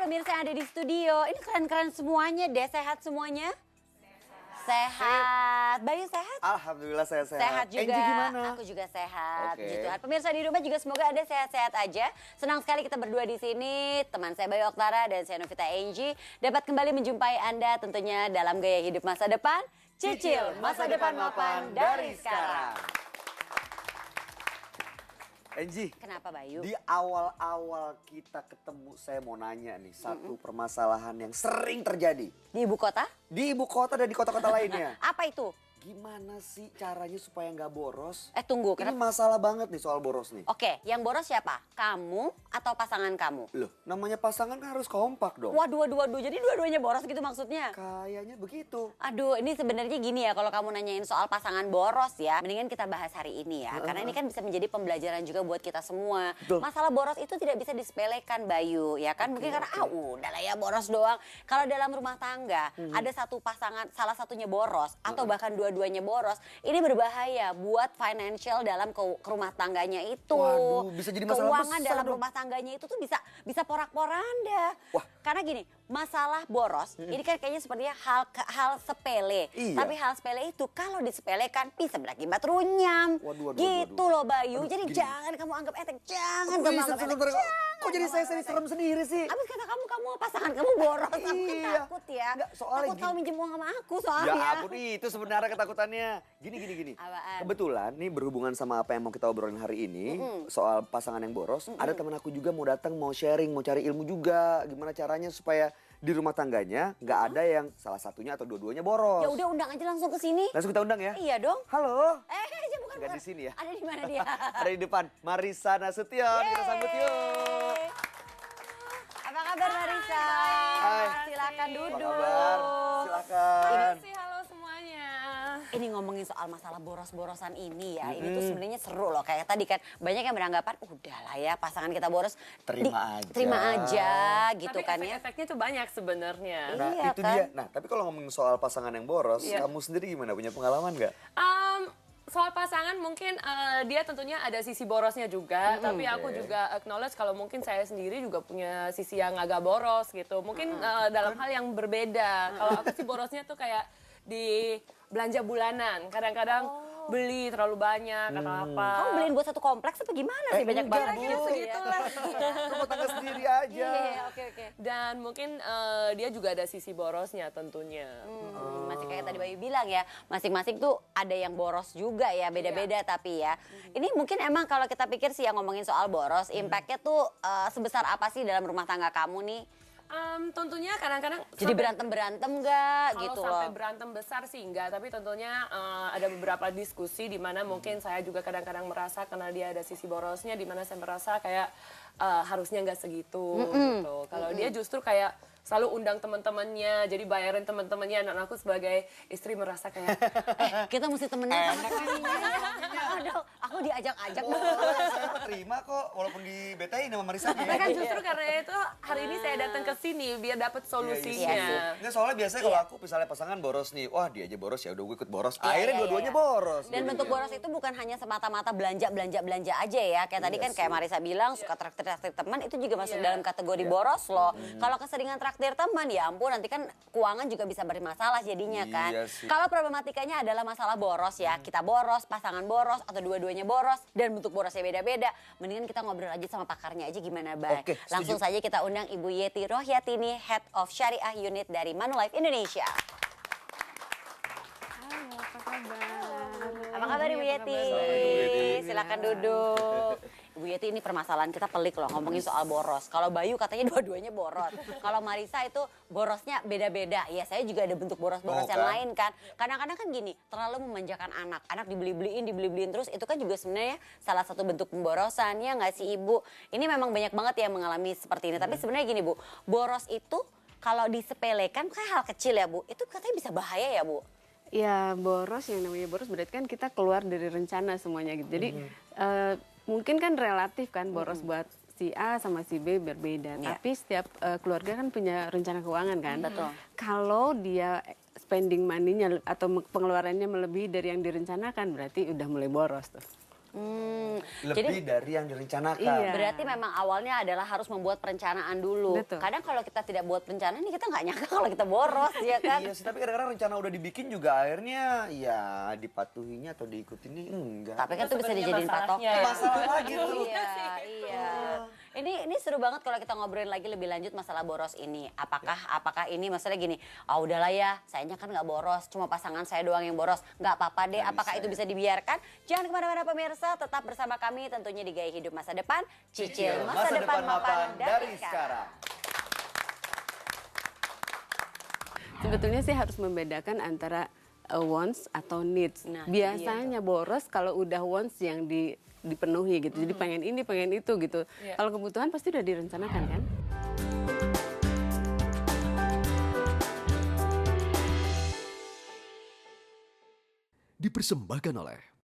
pemirsa yang ada di studio. Ini keren-keren semuanya deh, sehat semuanya? Sehat. Bayu sehat? Alhamdulillah saya sehat. Sehat juga. Angie gimana? Aku juga sehat. Oke. Puji Tuhan. Pemirsa di rumah juga semoga Anda sehat-sehat aja. Senang sekali kita berdua di sini. Teman saya Bayu Oktara dan saya Novita Angie dapat kembali menjumpai Anda tentunya dalam gaya hidup masa depan. Cicil masa depan mapan dari sekarang. Angie, Kenapa Bayu? di awal-awal kita ketemu saya mau nanya nih satu permasalahan yang sering terjadi. Di ibu kota? Di ibu kota dan di kota-kota lainnya. Apa itu? Gimana sih caranya supaya nggak boros? Tunggu. Ini Kenapa? masalah banget nih soal boros nih. Oke, yang boros siapa? Kamu atau pasangan kamu? Loh, namanya pasangan kan harus kompak dong. Waduh. Jadi dua-duanya boros gitu maksudnya? Kayaknya begitu. Aduh, ini sebenarnya gini ya, kalau kamu nanyain soal pasangan boros ya, mendingan kita bahas hari ini ya. Karena ini kan bisa menjadi pembelajaran juga buat kita semua. Betul. Masalah boros itu tidak bisa disepelekan, Bayu, ya kan? Mungkin karena udahlah ya boros doang. Kalau dalam rumah tangga ada satu pasangan, salah satunya boros atau bahkan dua-duanya boros, ini berbahaya buat financial dalam rumah tangganya itu. Waduh, bisa jadi masalah Keuangan besar dalam dong. rumah tangganya itu tuh bisa porak-poranda. Wah. Karena gini, masalah boros ini kan kayaknya sepertinya hal sepele. Iya. Tapi hal sepele itu kalau disepelekan bisa berakibat runyam. Waduh. Gitu loh Bayu. Aduh, jadi gini. jangan kamu anggap enteng. Jangan Kok kamu bisa anggap enteng. sebentar? Jangan Kok jadi kamu saya anggap enteng. serem sendiri sih? Abis kata kamu pasangan kamu boros. Aku kan Iya. takut ya. Nggak, soalnya takut kamu gini. minjem uang sama aku soalnya. Ya ampun, itu sebenarnya ketakutannya. Gini. Apaan? Kebetulan nih berhubungan sama apa yang mau kita obrolin hari ini soal pasangan yang boros. Ada teman aku juga mau datang, mau sharing, mau cari ilmu juga. Gimana caranya supaya di rumah tangganya nggak ada yang salah satunya atau dua-duanya boros. Ya udah undang aja langsung ke sini. Langsung kita undang ya. Iya dong. Halo. Bukan. Nggak di sini ya. Ada di mana dia? Ada di depan. Marissa Nasution. Kita sambut yuk. Apa kabar Marissa? Hai. Silakan Apa duduk. kabar? Silakan. Halo semuanya. Ini ngomongin soal masalah boros-borosan ini ya, ini tuh sebenarnya seru loh. Kayak tadi kan banyak yang beranggapan udahlah ya pasangan kita boros, terima aja gitu Tapi kan ya. efek-efeknya tuh banyak sebenarnya. Nah Iya itu kan? dia. Nah tapi kalau ngomongin soal pasangan yang boros, Iya. kamu sendiri gimana? Punya pengalaman nggak? Soal pasangan mungkin dia tentunya ada sisi borosnya juga, tapi aku juga acknowledge kalau mungkin saya sendiri juga punya sisi yang agak boros gitu. Mungkin dalam hal yang berbeda. Kalau aku sih borosnya tuh kayak di belanja bulanan. Kadang-kadang beli terlalu banyak atau apa. Kamu beliin buat satu kompleks apa gimana sih banyak enggak, banget Bu. gitu ya? Segitulah. Rumah tangga sendiri aja. Iya, oke. Dan mungkin dia juga ada sisi borosnya tentunya. Masih kayak tadi Bayu bilang ya, masing-masing tuh ada yang boros juga ya, beda-beda tapi ya. Ini mungkin emang kalau kita pikir sih yang ngomongin soal boros, impactnya tuh sebesar apa sih dalam rumah tangga kamu nih? Tentunya kadang-kadang Jadi berantem-berantem nggak kalau gitu sampai loh? berantem besar sih enggak, tapi tentunya ada beberapa diskusi di mana mungkin saya juga kadang-kadang merasa karena dia ada sisi borosnya di mana saya merasa kayak harusnya nggak segitu gitu. Kalau dia justru kayak selalu undang teman-temannya, jadi bayarin teman-temannya, dan aku sebagai istri merasa kayak Kita mesti temenan sama suaminya. Aduh, aku diajak-ajak dong. Saya terima kok, walaupun di BTI nama Marissa. Tapi kan justru karena itu hari ini saya datang ke sini biar dapat solusinya. Iya Nggak, soalnya biasanya kalau aku misalnya pasangan boros nih, wah dia aja boros ya udah gue ikut boros. Akhirnya Iya. dua-duanya boros. Dan bentuk boros itu bukan hanya semata-mata belanja aja ya. Kayak tadi Iya kan kayak sih. Marissa bilang suka traktir teman itu juga masuk dalam kategori boros loh. Kalau keseringan traktir teman ya ampun nanti kan keuangan juga bisa bermasalah jadinya kan. Iya sih. Kalau problematikanya adalah masalah boros ya, kita boros, pasangan boros atau dua-duanya boros dan bentuk borosnya beda-beda. Mendingan kita ngobrol aja sama pakarnya aja gimana Bay. Oke, setuju. Langsung saja kita undang Ibu Yeti Rohyatini, Head of Syariah Unit dari Manulife Indonesia. Halo, apa kabar? Apa kabar Ibu Yeti? Silakan duduk. Ibu Yeti, ini permasalahan kita pelik loh ngomongin soal boros. Kalau Bayu katanya dua-duanya boros. Kalau Marissa itu borosnya beda-beda. Ya saya juga ada bentuk boros-boros yang kan? lain kan. Kadang-kadang kan gini, terlalu memanjakan anak. Anak dibeli-beliin terus itu kan juga sebenarnya salah satu bentuk pemborosan ya nggak sih Ibu? Ini memang banyak banget yang mengalami seperti ini. Tapi sebenarnya gini Bu, boros itu kalau disepelekan kayak hal kecil ya Bu. Itu katanya bisa bahaya ya Bu? Ya boros, yang namanya boros berarti kan kita keluar dari rencana semuanya gitu. Jadi mungkin kan relatif kan boros buat si A sama si B berbeda. Iya. Tapi setiap keluarga kan punya rencana keuangan kan. Betul. Kalau dia spending money-nya atau pengeluarannya melebihi dari yang direncanakan berarti udah mulai boros tuh. Lebih dari yang direncanakan. Iya. Berarti memang awalnya adalah harus membuat perencanaan dulu. Betul. Kadang kalau kita tidak buat perencanaan nih kita nggak nyangka kalau kita boros ya kan. Iya sih, tapi kadang-kadang rencana udah dibikin juga akhirnya ya dipatuhinya atau diikutinnya enggak. Tapi kan itu bisa Sebenarnya dijadiin masalahnya patokan. ya. Masalah lagi tuh. Iya. Ini seru banget kalau kita ngobrolin lagi lebih lanjut masalah boros ini. Apakah ini maksudnya gini, ah udahlah ya, sayanya kan nggak boros, cuma pasangan saya doang yang boros. Nggak apa-apa deh, Nggak apakah bisa itu ya. bisa dibiarkan? Jangan kemana-mana pemirsa, tetap bersama kami tentunya di Gaya Hidup Masa Depan. Cicil masa depan mapan dari sekarang. Sebetulnya sih harus membedakan antara wants atau needs. Nah, itu Biasanya boros kalau udah wants yang dipenuhi gitu. Jadi pengen ini, pengen itu gitu. Iya. Kalau kebutuhan pasti udah direncanakan kan? Dipersembahkan oleh